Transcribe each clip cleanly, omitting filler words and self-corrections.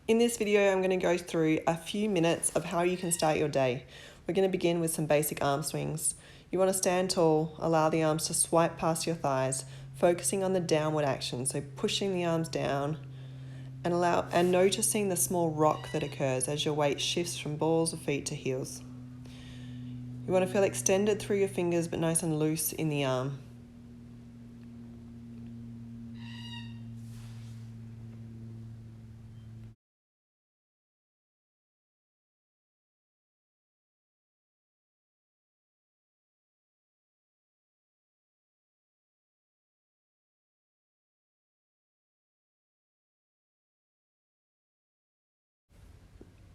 In this video, I'm going to go through a few minutes of how you can start your day. We're going to begin with some basic arm swings. You want to stand tall, allow the arms to swipe past your thighs, focusing on the downward action, so pushing the arms down and noticing the small rock that occurs as your weight shifts from balls of feet to heels. You want to feel extended through your fingers but nice and loose in the arm.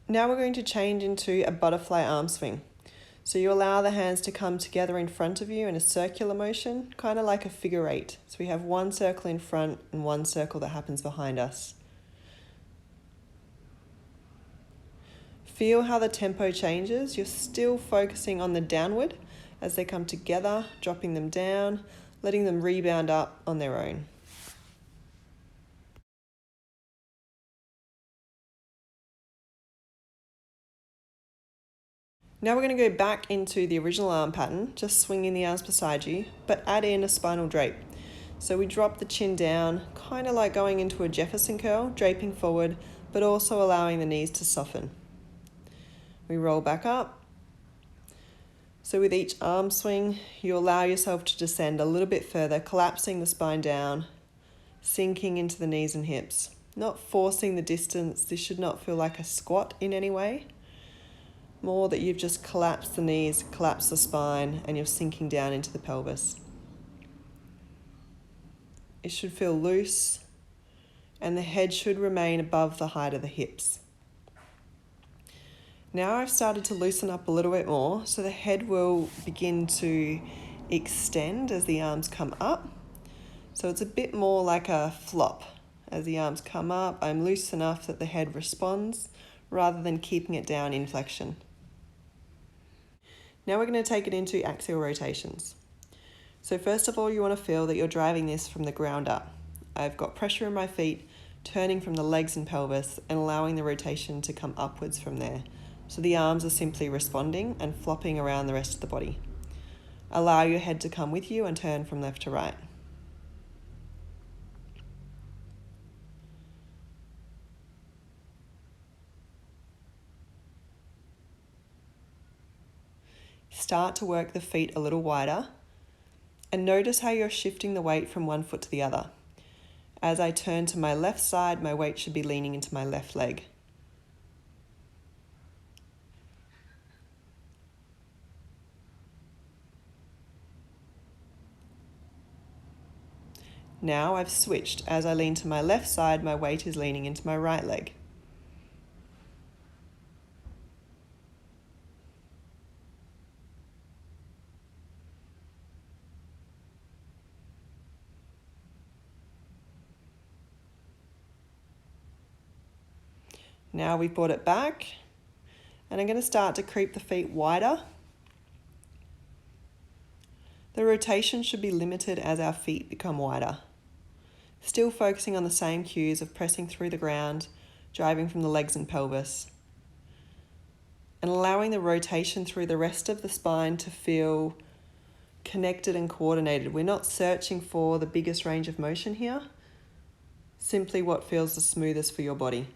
Now we're going to change into a butterfly arm swing. So you allow the hands to come together in front of you in a circular motion, kind of like a figure eight. So we have one circle in front and one circle that happens behind us. Feel how the tempo changes. You're still focusing on the downward as they come together, dropping them down, letting them rebound up on their own. Now we're going to go back into the original arm pattern, just swinging the arms beside you, but add in a spinal drape. So we drop the chin down, kind of like going into a Jefferson curl, draping forward, but also allowing the knees to soften. We roll back up. So with each arm swing, you allow yourself to descend a little bit further, collapsing the spine down, sinking into the knees and hips. Not forcing the distance. This should not feel like a squat in any way. More that you've just collapsed the knees, collapsed the spine, and you're sinking down into the pelvis. It should feel loose, and the head should remain above the height of the hips. Now I've started to loosen up a little bit more, so the head will begin to extend as the arms come up. So it's a bit more like a flop. As the arms come up, I'm loose enough that the head responds, rather than keeping it down in flexion. Now we're going to take it into axial rotations. So first of all, you want to feel that you're driving this from the ground up. I've got pressure in my feet, turning from the legs and pelvis and allowing the rotation to come upwards from there. So the arms are simply responding and flopping around the rest of the body. Allow your head to come with you and turn from left to right. Start to work the feet a little wider and notice how you're shifting the weight from one foot to the other. As I turn to my left side, my weight should be leaning into my left leg. Now I've switched. As I lean to my left side, my weight is leaning into my right leg. Now we've brought it back, and I'm going to start to creep the feet wider. The rotation should be limited as our feet become wider. Still focusing on the same cues of pressing through the ground, driving from the legs and pelvis, and allowing the rotation through the rest of the spine to feel connected and coordinated. We're not searching for the biggest range of motion here, simply what feels the smoothest for your body.